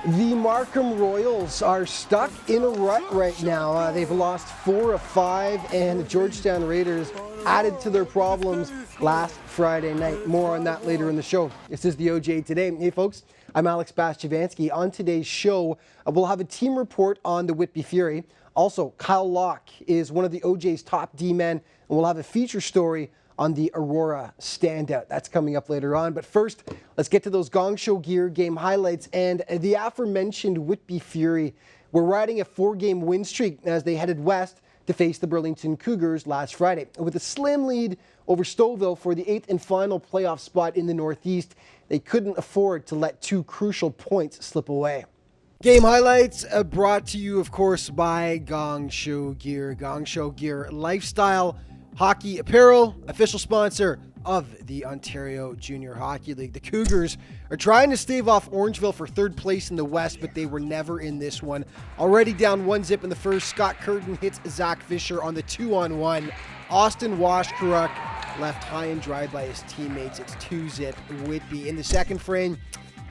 The Markham Royals are stuck in a rut right now. They've lost 4 of 5, and the Georgetown Raiders added to their problems last Friday night. More on that later in the show. This is the OJ Today. Hey folks, I'm Alex Bastiavansky. On today's show, we'll have a team report on the Whitby Fury. Also, Kyle Locke is one of the OJ's top D-men, and we'll have a feature story on the Aurora standout. That's coming up later on. But first, let's get to those Gong Show gear game highlights and the aforementioned Whitby Fury. We're riding a 4-game win streak as they headed west to face the Burlington Cougars last Friday. With a slim lead over Stouffville for the 8th and final playoff spot in the Northeast, they couldn't afford to let 2 crucial points slip away. Game highlights brought to you, of course, by Gong Show Gear. Gong Show Gear lifestyle hockey apparel, official sponsor of the Ontario Junior Hockey League. The Cougars are trying to stave off Orangeville for 3rd place in the West, but they were never in this one. Already down 1-0 in the first, Scott Curtin hits Zach Fisher on the 2-on-1. Austin Washkaruk left high and dry by his teammates. It's 2-0 Whitby. In the second frame,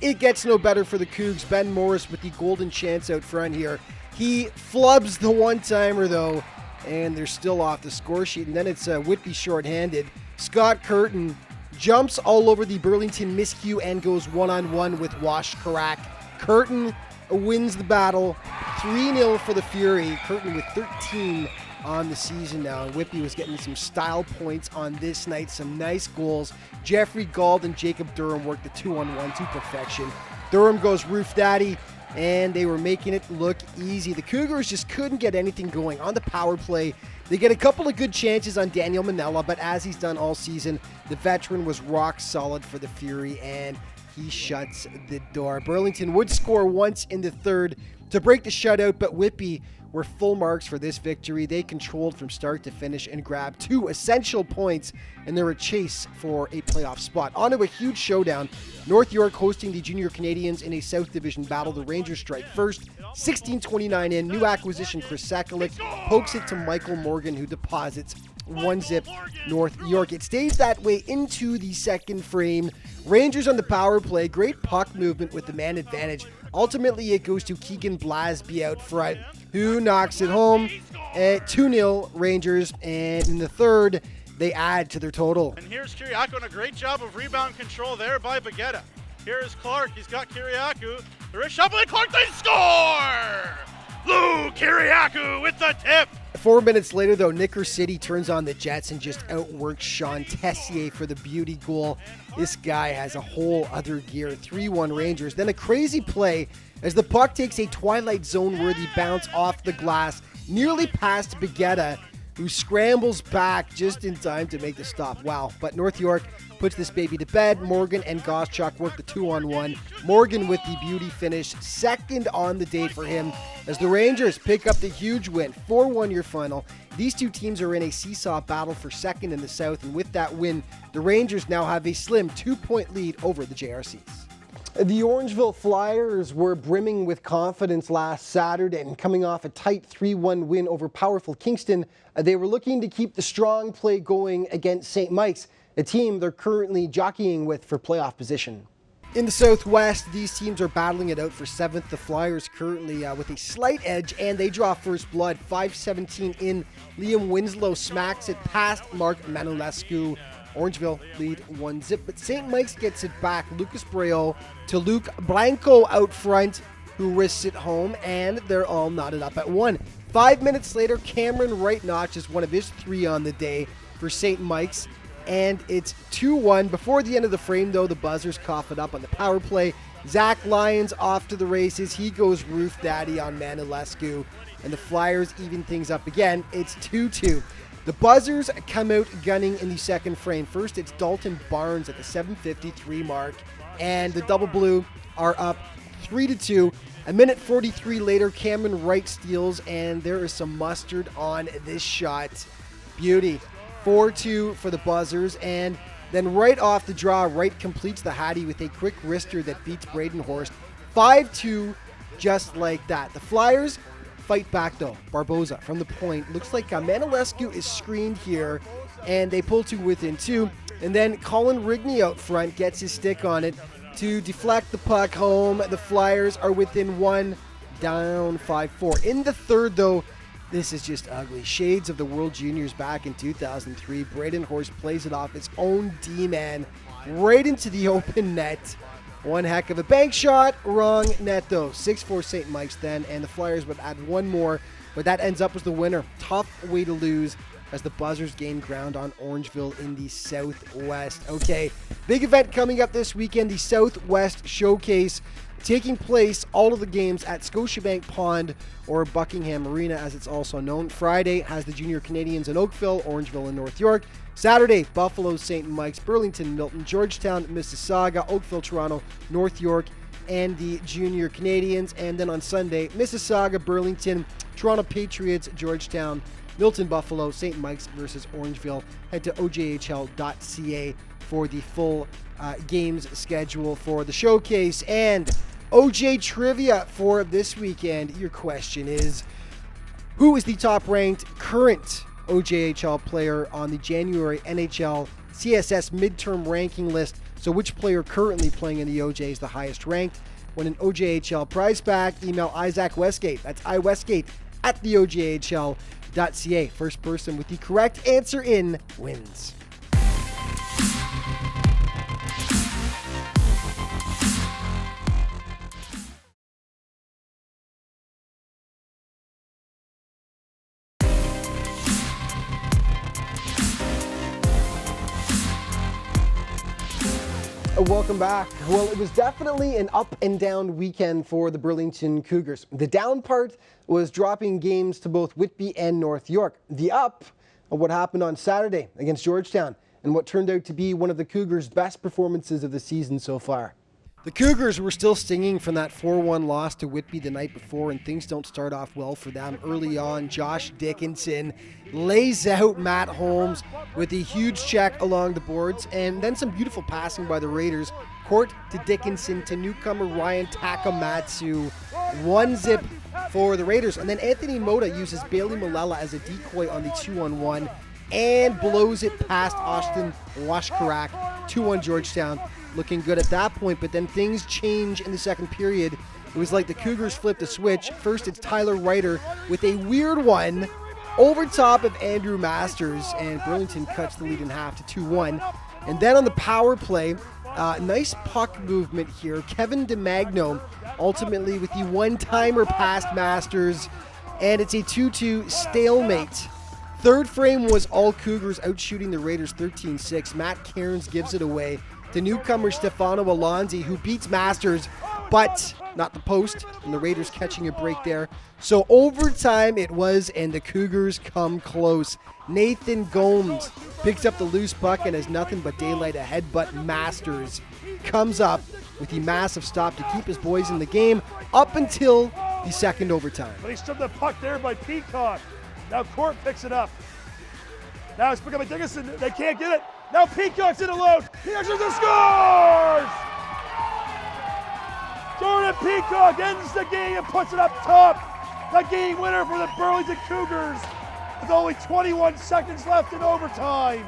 it gets no better for the Cougs. Ben Morris with the golden chance out front here. He flubs the one-timer, though, and they're still off the score sheet. And then it's Whitby shorthanded. Scott Curtin jumps all over the Burlington miscue and goes one-on-one with Washkaruk. Curtin wins the battle, 3-0 for the Fury. Curtin with 13 on the season now. Whitby was getting some style points on this night, some nice goals. Jeffrey Gauld and Jacob Durham worked the 2-on-1 to perfection. Durham goes roof daddy, and they were making it look easy. The Cougars just couldn't get anything going on the power play. They get a couple of good chances on Daniel Manella, but as he's done all season, the veteran was rock solid for the Fury, and he shuts the door. Burlington would score once in the third to break the shutout, but Whitby were full marks for this victory. They controlled from start to finish and grabbed 2 essential points, and they're a chase for a playoff spot. On to a huge showdown. North York hosting the Junior Canadians in a South Division battle. The Rangers strike first, 16:29 in. New acquisition Chris Sekulic pokes it to Michael Morgan, who deposits 1-0 North York. It stays that way into the second frame. Rangers on the power play. Great puck movement with the man advantage. Ultimately, it goes to Keegan Blasby out front, who knocks it home at 2-0 Rangers. And in the third, they add to their total. And here's Kiriakou, and a great job of rebound control there by Baguetta. Here's Clark. He's got Kiriakou. The wrist shot by Clark. They score! Lou Kiriakou with the tip. 4 minutes later, though, Nicker City turns on the Jets and just outworks Sean Tessier for the beauty goal. This guy has a whole other gear. 3-1 Rangers. Then a crazy play as the puck takes a Twilight Zone-worthy bounce off the glass, nearly past Baguetta, who scrambles back just in time to make the stop. Wow. But North York puts this baby to bed. Morgan and Goschuk work the 2-on-1. Morgan with the beauty finish, second on the day for him, as the Rangers pick up the huge win, 4-1 your final. These two teams are in a seesaw battle for second in the South, and with that win, the Rangers now have a slim 2-point lead over the JRCs. The Orangeville Flyers were brimming with confidence last Saturday, and coming off a tight 3-1 win over powerful Kingston, they were looking to keep the strong play going against St. Mike's, a team they're currently jockeying with for playoff position. In the Southwest, these teams are battling it out for 7th. The Flyers currently with a slight edge, and they draw first blood. 5:17 in. Liam Winslow smacks it past Mark Manolescu. Orangeville lead 1-0, but St. Mike's gets it back. Lucas Breo to Luke Blanco out front, who wrists it home, and they're all knotted up at 1. 5 minutes later, Cameron Wright notches one of his 3 on the day for St. Mike's, and it's 2-1. Before the end of the frame, though, the Buzzers cough it up on the power play. Zach Lyons off to the races. He goes roof daddy on Manolescu, and the Flyers even things up again. It's 2-2. The Buzzers come out gunning in the second frame. First, it's Dalton Barnes at the 7:53 mark, and the Double Blue are up 3-2. A minute 43 later, Cameron Wright steals, and there is some mustard on this shot. Beauty. 4-2 for the Buzzers, and then right off the draw, Wright completes the Hattie with a quick wrister that beats Braden Horst. 5-2, just like that. The Flyers fight back, though. Barboza from the point. Looks like Manolescu is screened here, and they pull to within 2. And then Colin Rigney out front gets his stick on it. to deflect the puck home. The Flyers are within one, down 5-4. In the third, though, this is just ugly. Shades of the World Juniors back in 2003. Braden Horst plays it off his own D-man right into the open net. One heck of a bank shot. Wrong net, though. 6-4 St. Mike's then, and the Flyers would add one more, but that ends up as the winner. Tough way to lose as the Buzzers gain ground on Orangeville in the Southwest. Okay, big event coming up this weekend, the Southwest Showcase, taking place, all of the games at Scotiabank Pond, or Buckingham Arena as it's also known. Friday has the Junior Canadians in Oakville, Orangeville in North York. Saturday, Buffalo, St. Mike's, Burlington, Milton, Georgetown, Mississauga, Oakville, Toronto, North York, and the Junior Canadians. And then on Sunday, Mississauga, Burlington, Toronto Patriots, Georgetown, Milton, Buffalo, St. Mike's versus Orangeville. Head to ojhl.ca for the full games schedule for the showcase. And OJ trivia for this weekend. Your question is, who is the top-ranked current OJHL player on the January NHL CSS midterm ranking list? So which player currently playing in the OJ is the highest ranked? Win an OJHL prize pack, email Isaac Westgate. That's iWestgate at the ojhl.ca. First person with the correct answer in wins. Welcome back. Well, it was definitely an up and down weekend for the Burlington Cougars. The down part was dropping games to both Whitby and North York. The up of what happened on Saturday against Georgetown and what turned out to be one of the Cougars' best performances of the season so far. The Cougars were still stinging from that 4-1 loss to Whitby the night before, and things don't start off well for them. Early on, Josh Dickinson lays out Matt Holmes with a huge check along the boards, and then some beautiful passing by the Raiders. Court to Dickinson to newcomer Ryan Takamatsu. 1-0 for the Raiders. And then Anthony Moda uses Bailey Malala as a decoy on the 2-on-1 and blows it past Austin Washkarak. 2-1 Georgetown. Looking good at that point, but then things change in the second period. It was like the Cougars flipped a switch. First, it's Tyler Reiter with a weird one over top of Andrew Masters, and Burlington cuts the lead in half to 2-1. And then on the power play, nice puck movement here. Kevin DeMagno ultimately with the one-timer past Masters, and it's a 2-2 stalemate. Third frame was all Cougars outshooting the Raiders 13-6. Matt Cairns gives it away to newcomer Stefano Alonzi, who beats Masters, but not the post, and the Raiders catching a break there. So overtime it was, and the Cougars come close. Nathan Gomes picks up the loose puck and has nothing but daylight ahead, but Masters comes up with the massive stop to keep his boys in the game up until the second overtime. But he stripped the puck there by Peacock. Now Court picks it up. Now it's picked up by Dickinson. They can't get it. Now Peacock's in alone. Peacock scores! Jordan Peacock ends the game and puts it up top. The game winner for the Burlington Cougars with only 21 seconds left in overtime.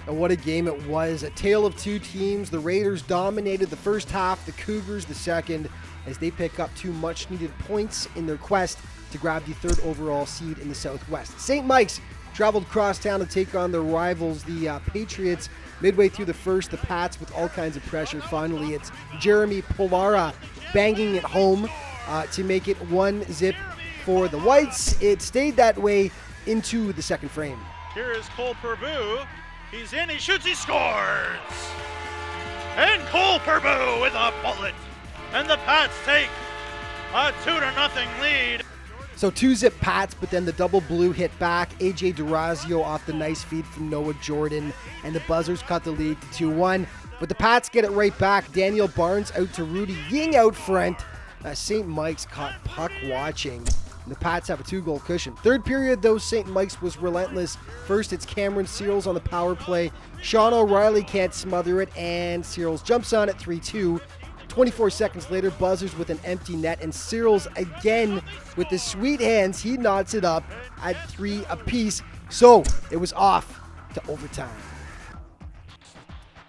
And what a game it was. A tale of two teams. The Raiders dominated the first half, the Cougars the second, as they pick up two much-needed points in their quest to grab the third overall seed in the Southwest. St. Mike's traveled cross town to take on their rivals, the Patriots. Midway through the first, the Pats with all kinds of pressure. Finally, it's Jeremy Polara banging it home to make it 1-0 for the Whites. It stayed that way into the second frame. Here is Cole Purbu. He's in, he shoots, he scores! And Cole Purbu with a bullet. And the Pats take a 2-0 lead. So 2-0 Pats, but then the double blue hit back. AJ Durazio off the nice feed from Noah Jordan, and the Buzzers cut the lead to 2-1. But the Pats get it right back. Daniel Barnes out to Rudy Ying out front. St. Mike's caught puck watching. The Pats have a 2-goal cushion. Third period, though, St. Mike's was relentless. First, it's Cameron Searles on the power play. Sean O'Reilly can't smother it, and Searles jumps on it 3-2. 24 seconds later, Buzzers with an empty net, and Searles again with the sweet hands. He knots it up at 3 apiece. So it was off to overtime.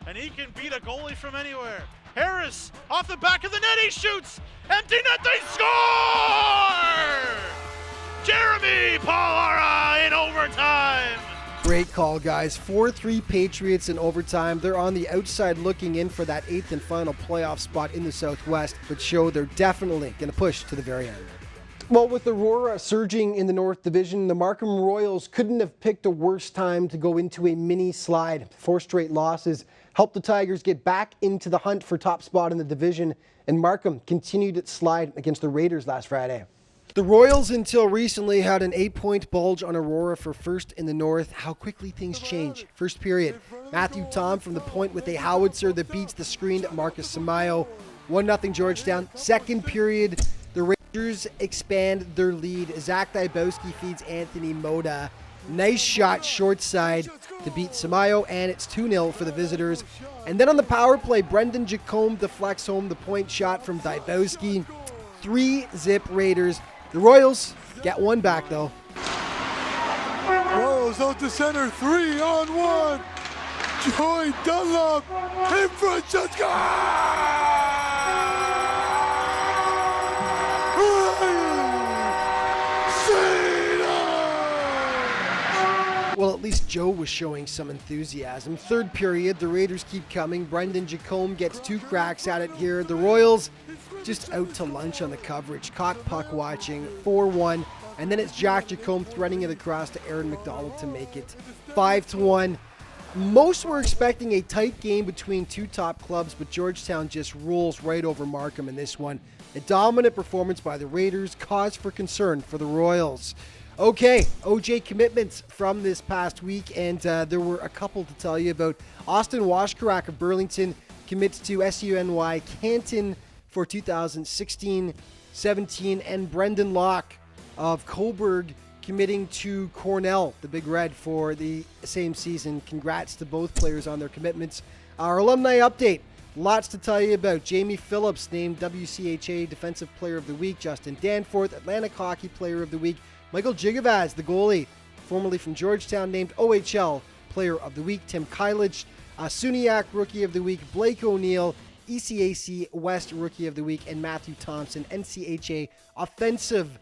And he can beat a goalie from anywhere. Harris off the back of the net, he shoots! Empty net, they score! Jeremy Pallara in overtime! Great call, guys. 4-3 Patriots in overtime. They're on the outside looking in for that 8th and final playoff spot in the Southwest, but show they're definitely going to push to the very end. Well, with Aurora surging in the North Division, the Markham Royals couldn't have picked a worse time to go into a mini slide. 4 straight losses helped the Tigers get back into the hunt for top spot in the division, and Markham continued its slide against the Raiders last Friday. The Royals, until recently, had an 8-point bulge on Aurora for first in the North. How quickly things change. First period, Matthew Tom from the point with a howitzer that beats the screened Marcus Samayo. 1-0 Georgetown. Second period, the Rangers expand their lead. Zach Dybowski feeds Anthony Moda. Nice shot short side to beat Samayo, and it's 2-0 for the visitors. And then on the power play, Brendan Jacombe deflects home the point shot from Dybowski. 3-0 Raiders. The Royals get one back, though. Royals out to center, 3-on-1. Joy Dunlop in front, just Well, at least Joe was showing some enthusiasm. Third period, the Raiders keep coming. Brendan Jacombe gets 2 cracks at it here. The Royals just out to lunch on the coverage. Caught puck watching, 4-1. And then it's Jack Jacombe threading it across to Aaron McDonald to make it 5-1. Most were expecting a tight game between 2 top clubs, but Georgetown just rolls right over Markham in this one. A dominant performance by the Raiders, cause for concern for the Royals. Okay, OJ commitments from this past week, and there were a couple to tell you about. Austin Washkarak of Burlington commits to SUNY Canton for 2016-17, and Brendan Locke of Coburg committing to Cornell, the Big Red, for the same season. Congrats to both players on their commitments. Our alumni update, lots to tell you about. Jamie Phillips named WCHA Defensive Player of the Week. Justin Danforth, Atlantic Hockey Player of the Week. Michael Jigavaz, the goalie, formerly from Georgetown, named OHL Player of the Week. Tim Kylich, Suniak Rookie of the Week. Blake O'Neill, ECAC West Rookie of the Week, and Matthew Thompson, NCHA Offensive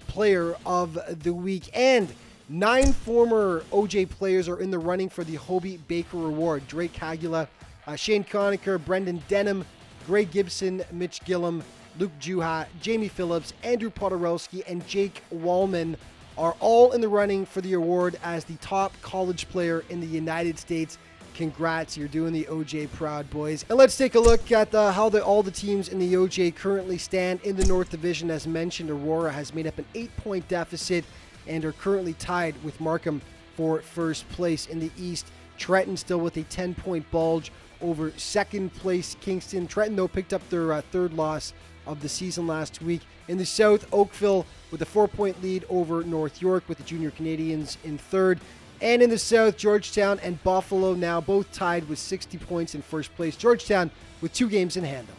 Player of the Week. And 9 former OJ players are in the running for the Hobie Baker Award. Drake Hagula, Shane Conacher, Brendan Denham, Greg Gibson, Mitch Gillum, Luke Juha, Jamie Phillips, Andrew Podorowski, and Jake Wallman are all in the running for the award as the top college player in the United States. Congrats, you're doing the OJ proud, boys. And let's take a look at how all the teams in the OJ currently stand in the North Division. As mentioned, Aurora has made up an 8-point deficit and are currently tied with Markham for first place. In the East, Trenton still with a 10-point bulge over second place Kingston. Trenton, though, picked up their third loss of the season last week. In the South, Oakville with a 4-point lead over North York, with the Junior Canadians in third. And in the South, Georgetown and Buffalo now both tied with 60 points in first place. Georgetown with 2 games in hand, though.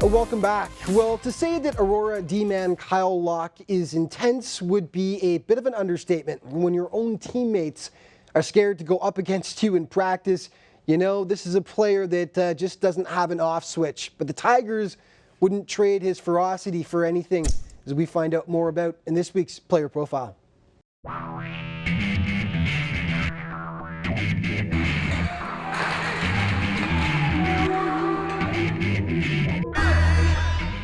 Welcome back. Well, to say that Aurora D-man Kyle Locke is intense would be a bit of an understatement. When your own teammates are scared to go up against you in practice, you know, this is a player that just doesn't have an off switch. But the Tigers wouldn't trade his ferocity for anything, as we find out more about in this week's Player Profile.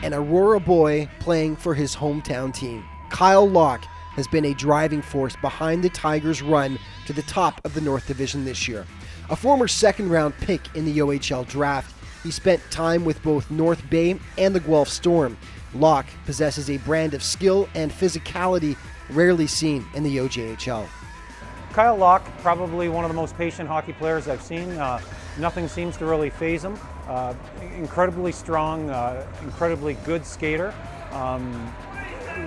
An Aurora boy playing for his hometown team. Kyle Locke has been a driving force behind the Tigers' run to the top of the North Division this year. A former second-round pick in the OHL draft, he spent time with both North Bay and the Guelph Storm. Locke possesses a brand of skill and physicality rarely seen in the OJHL. Kyle Locke, probably one of the most patient hockey players I've seen. Nothing seems to really faze him. Incredibly strong, incredibly good skater.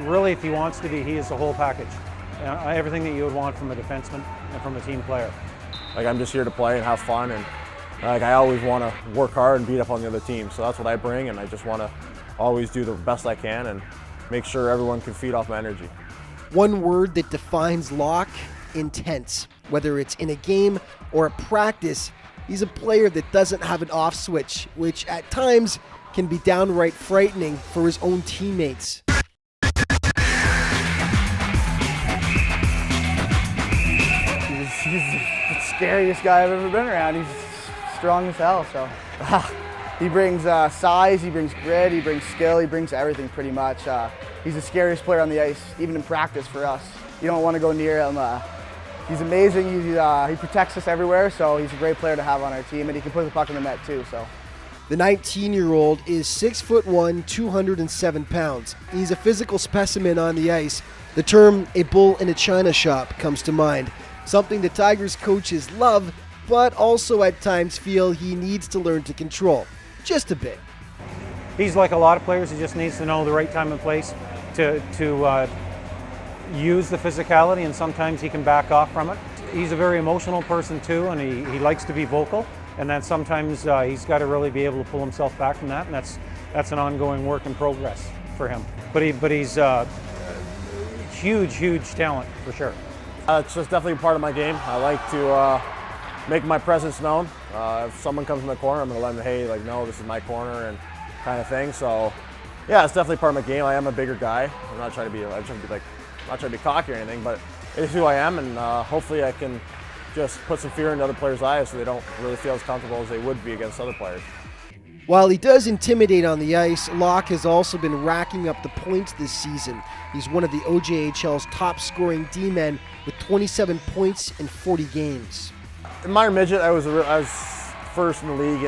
Really, if he wants to be, he is the whole package. Everything that you would want from a defenseman and from a team player. Like, I'm just here to play and have fun, and like, I always want to work hard and beat up on the other team. So that's what I bring, and I just want to always do the best I can and make sure everyone can feed off my energy. One word that defines Locke: intense. Whether it's in a game or a practice, he's a player that doesn't have an off switch, which at times can be downright frightening for his own teammates. He's the scariest guy I've ever been around. He's strong as hell, so. He brings size, he brings grit, he brings skill, he brings everything pretty much. He's the scariest player on the ice, even in practice for us. You don't want to go near him. He's amazing, he protects us everywhere, so he's a great player to have on our team, and he can put the puck in the net too, so. The 19-year-old is 6'1", 207 pounds. He's a physical specimen on the ice. The term "a bull in a china shop" comes to mind, something the Tigers coaches love, but also at times feel he needs to learn to control, just a bit. He's like a lot of players. He just needs to know the right time and place to use the physicality, and sometimes he can back off from it. He's a very emotional person too, and he likes to be vocal, and then sometimes he's got to really be able to pull himself back from that, and that's an ongoing work in progress for him. But he's huge talent for sure. It's just definitely part of my game. I like to make my presence known. If someone comes in the corner, I'm going to let them, hey, like, no, this is my corner, and kind of thing. So, yeah, it's definitely part of my game. I am a bigger guy. I'm not trying to be cocky or anything, but it's who I am, and hopefully I can just put some fear into other players' eyes so they don't really feel as comfortable as they would be against other players. While he does intimidate on the ice, Locke has also been racking up the points this season. He's one of the OJHL's top-scoring D-men with 27 points in 40 games. In minor midget, I was first in the league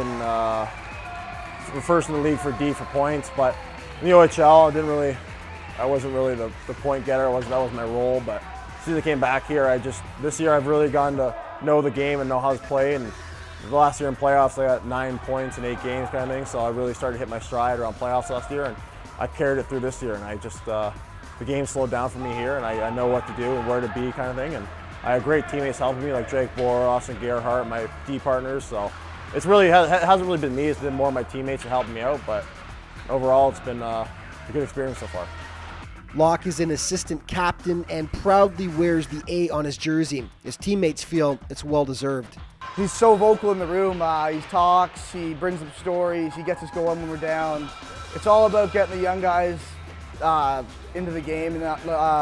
for D for points, but in the OHL, I wasn't really the point getter. That was my role. But as soon as I came back here, this year I've really gotten to know the game and know how to play. And the last year in playoffs, I got 9 points in 8 games, kind of thing. So I really started to hit my stride around playoffs last year, and I carried it through this year. And I just the game slowed down for me here, and I know what to do and where to be, kind of thing. And I have great teammates helping me, like Drake Boros and Gerhardt, my D partners. So it hasn't really been me. It's been more my teammates helping me out. But overall, it's been a good experience so far. Locke is an assistant captain and proudly wears the A on his jersey. His teammates feel it's well-deserved. He's so vocal in the room. He talks, he brings up stories, he gets us going when we're down. It's all about getting the young guys into the game, and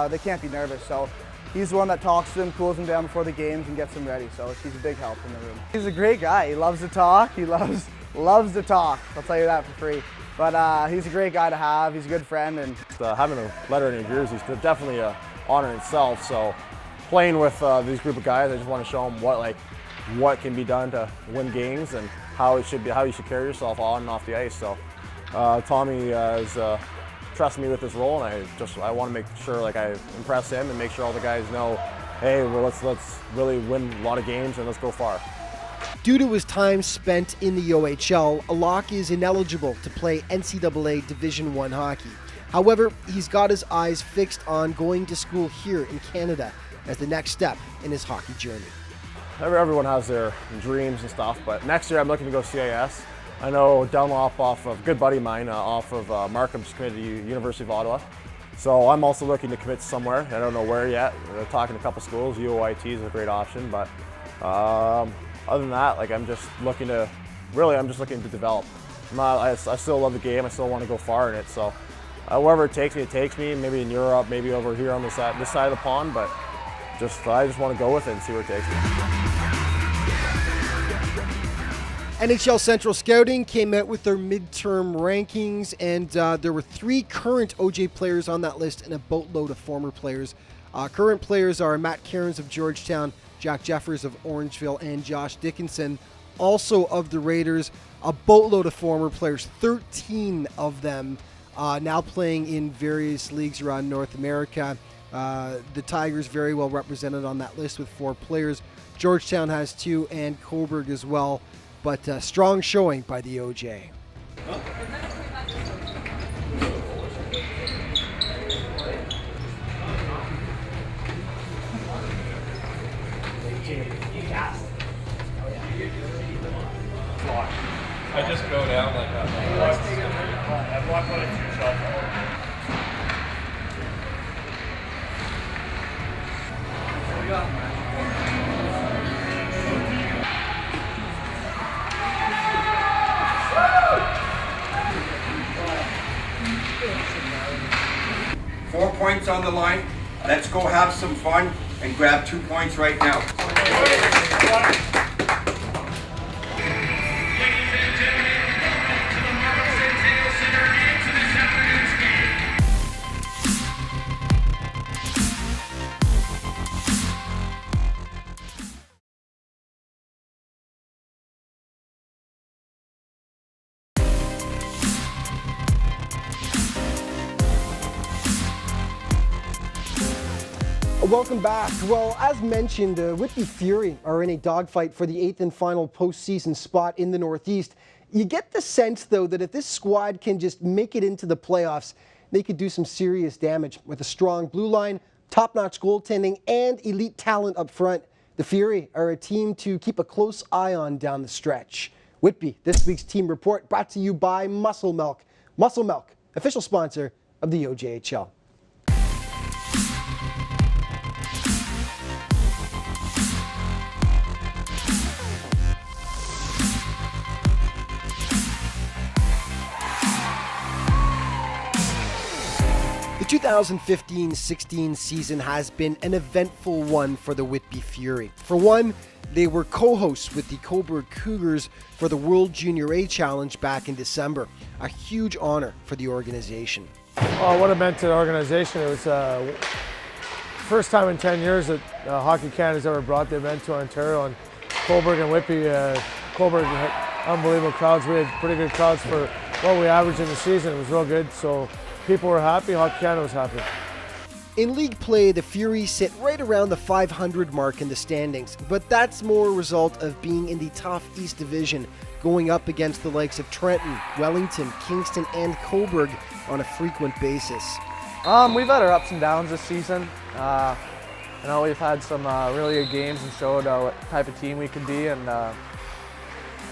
they can't be nervous. So he's the one that talks to them, cools them down before the games, and gets them ready. So he's a big help in the room. He's a great guy. He loves to talk. He loves to talk. I'll tell you that for free. But he's a great guy to have. He's a good friend. And having a letter in your jersey is definitely an honor in itself. So playing with these group of guys, I just want to show them what can be done to win games and how you should carry yourself on and off the ice. So Tommy has trusted me with this role, and I want to make sure I impress him and make sure all the guys know, hey, well, let's really win a lot of games and let's go far. Due to his time spent in the OHL, Locke is ineligible to play NCAA Division I hockey. However, he's got his eyes fixed on going to school here in Canada as the next step in his hockey journey. Everyone has their dreams and stuff, but next year I'm looking to go CIS. I know Dunlop, off of a good buddy of mine, off of Markham's committed to University of Ottawa. So I'm also looking to commit somewhere. I don't know where yet. We're talking to a couple schools. UOIT is a great option, but other than that, I'm just looking to develop. I still love the game. I still want to go far in it. So wherever it takes me, maybe in Europe, maybe over here on this side of the pond, but I just want to go with it and see where it takes me. NHL Central Scouting came out with their midterm rankings, and there were 3 current OJ players on that list and a boatload of former players. Current players are Matt Cairns of Georgetown, Jack Jeffers of Orangeville, and Josh Dickinson, also of the Raiders. A boatload of former players, 13 of them now playing in various leagues around North America. The Tigers very well represented on that list with 4 players. Georgetown has 2, and Coburg as well. But strong showing by the OJ. I just go down like that. I've blocked one and 2 shots. 4 points on the line. Let's go have some fun and grab 2 points right now. Welcome back. Well, as mentioned, Whitby Fury are in a dogfight for the 8th and final postseason spot in the Northeast. You get the sense, though, that if this squad can just make it into the playoffs, they could do some serious damage with a strong blue line, top-notch goaltending, and elite talent up front. The Fury are a team to keep a close eye on down the stretch. Whitby, this week's team report brought to you by Muscle Milk. Muscle Milk, official sponsor of the OJHL. The 2015-16 season has been an eventful one for the Whitby Fury. For one, they were co-hosts with the Coburg Cougars for the World Junior A Challenge back in December. A huge honor for the organization. Oh, what it meant to the organization, it was first time in 10 years that Hockey Canada's ever brought the event to Ontario, and Coburg and Whitby, Coburg had unbelievable crowds. We had pretty good crowds for what we averaged in the season. It was real good, so people were happy, Hockey Canada was happy. In league play, the Fury sit right around the 500 mark in the standings, but that's more a result of being in the tough East Division, going up against the likes of Trenton, Wellington, Kingston, and Coburg on a frequent basis. We've had our ups and downs this season. I know we've had some really good games and showed what type of team we can be, and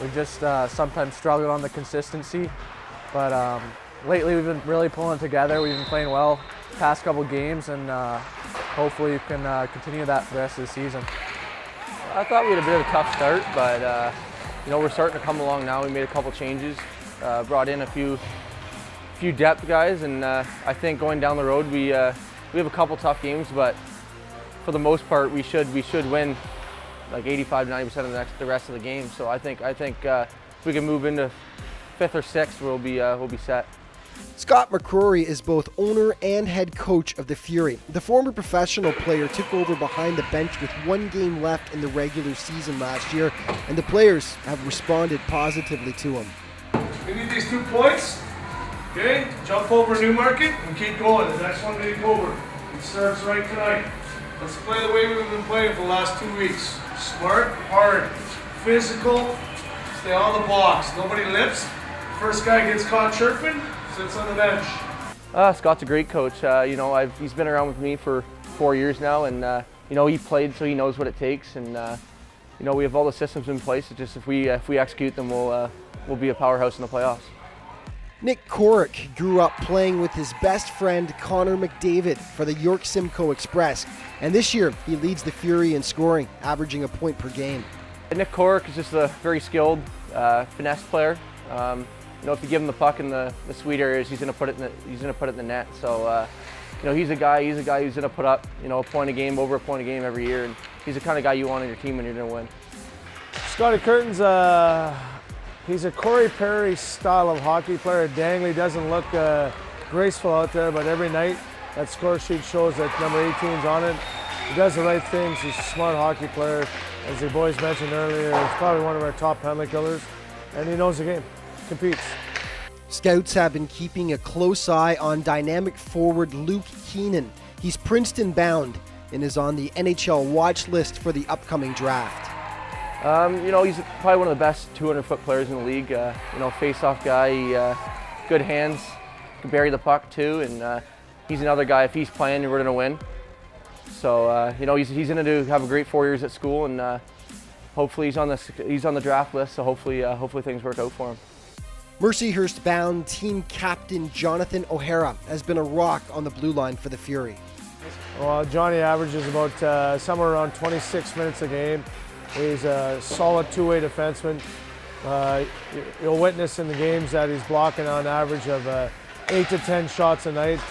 we just sometimes struggled on the consistency, but lately we've been really pulling together. We've been playing well past couple games, and hopefully we can continue that for the rest of the season. I thought we had a bit of a tough start, but you know, we're starting to come along now. We made a couple changes, brought in a few depth guys, and I think going down the road we have a couple tough games, but for the most part we should win like 85-90% of the rest of the game. So I think if we can move into 5th or 6th, we'll be set. Scott McCrory is both owner and head coach of the Fury. The former professional player took over behind the bench with 1 game left in the regular season last year, and the players have responded positively to him. We need these 2 points. Okay, jump over Newmarket and keep going. The next one we need over. It starts right tonight. Let's play the way we've been playing for the last 2 weeks. Smart, hard, physical, stay on the blocks. Nobody lips. First guy gets caught chirping, sits on the bench. Scott's a great coach. You know, he's been around with me for 4 years now, and you know, he played, so he knows what it takes. And you know, we have all the systems in place. It's just if we execute them, we'll be a powerhouse in the playoffs. Nick Corrick grew up playing with his best friend Connor McDavid for the York Simcoe Express, and this year he leads the Fury in scoring, averaging a point per game. Nick Corrick is just a very skilled finesse player. You know, if you give him the puck in the sweet areas, he's going to put it in the net. So, you know, he's a guy who's going to put up, you know, a point a game, over a point a game every year, and he's the kind of guy you want on your team when you're going to win. Scotty Curtin's he's a Corey Perry style of hockey player. Dangley doesn't look graceful out there, but every night that score sheet shows that number 18's on it. He does the right things. He's a smart hockey player. As the boys mentioned earlier, he's probably one of our top penalty killers, and he knows the game. Competes. Scouts have been keeping a close eye on dynamic forward Luke Keenan. He's Princeton bound and is on the NHL watch list for the upcoming draft. You know, he's probably one of the best 200-foot players in the league. You know, face-off guy, good hands, can bury the puck too, and he's another guy. If he's playing, we're going to win. So you know, he's going to have a great 4 years at school, and hopefully he's on the draft list. So hopefully things work out for him. Mercyhurst-bound team captain Jonathan O'Hara has been a rock on the blue line for the Fury. Well, Johnny averages about somewhere around 26 minutes a game. He's a solid two-way defenseman. You'll witness in the games that he's blocking on average of 8 to 10 shots a night.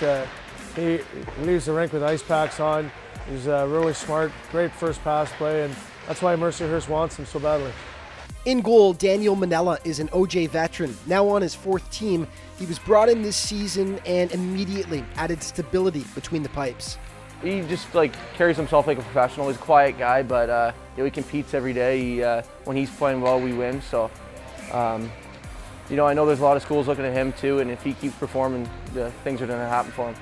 He leaves the rink with ice packs on. He's really smart, great first pass play, and that's why Mercyhurst wants him so badly. In goal, Daniel Manella is an OJ veteran. Now on his fourth team, he was brought in this season and immediately added stability between the pipes. He just carries himself like a professional. He's a quiet guy, but he competes every day. When he's playing well, we win. So, I know there's a lot of schools looking at him too, and if he keeps performing, things are going to happen for him.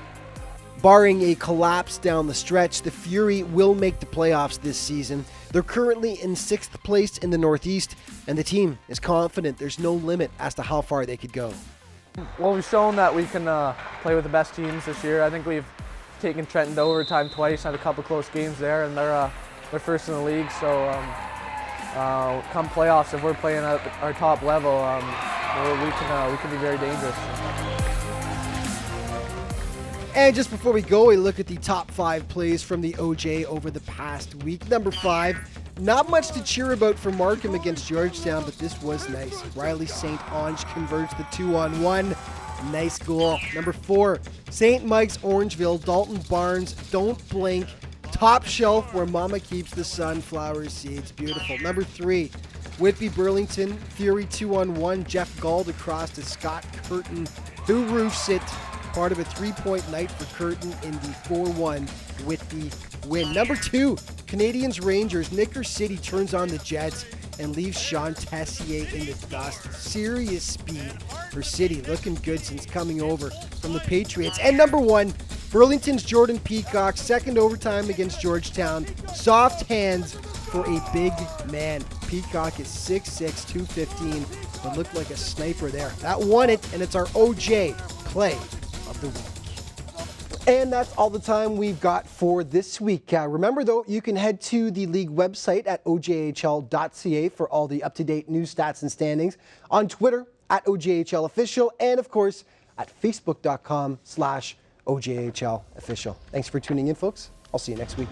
Barring a collapse down the stretch, the Fury will make the playoffs this season. They're currently in 6th place in the Northeast, and the team is confident there's no limit as to how far they could go. Well, we've shown that we can play with the best teams this year. I think we've taken Trenton to overtime twice, had a couple close games there, and they're first in the league. So come playoffs, if we're playing at our top level, we can be very dangerous. And just before we go, we look at the top 5 plays from the OJ over the past week. Number 5, not much to cheer about for Markham against Georgetown, but this was nice. Riley St. Onge converts the 2-on-1. Nice goal. Number 4, St. Mike's Orangeville, Dalton Barnes, don't blink. Top shelf where mama keeps the sunflower seeds. Beautiful. Number 3, Whitby Burlington, Fury 2-on-1. Jeff Gald across to Scott Curtin, who roofs it. Part of a 3-point night for Curtin in the 4-1 Whitby win. Number 2, Canadians Rangers. Nicker City turns on the Jets and leaves Sean Tessier in the dust. Serious speed for City, looking good since coming over from the Patriots. And number 1, Burlington's Jordan Peacock, second overtime against Georgetown. Soft hands for a big man. Peacock is 6'6", 215, but looked like a sniper there. That won it, and it's our OJ play of the week. And that's all the time we've got for this week. Remember, though, you can head to the league website at ojhl.ca for all the up-to-date news, stats, and standings. On Twitter, at OJHLofficial, and, of course, at facebook.com/OJHLofficial. Thanks for tuning in, folks. I'll see you next week.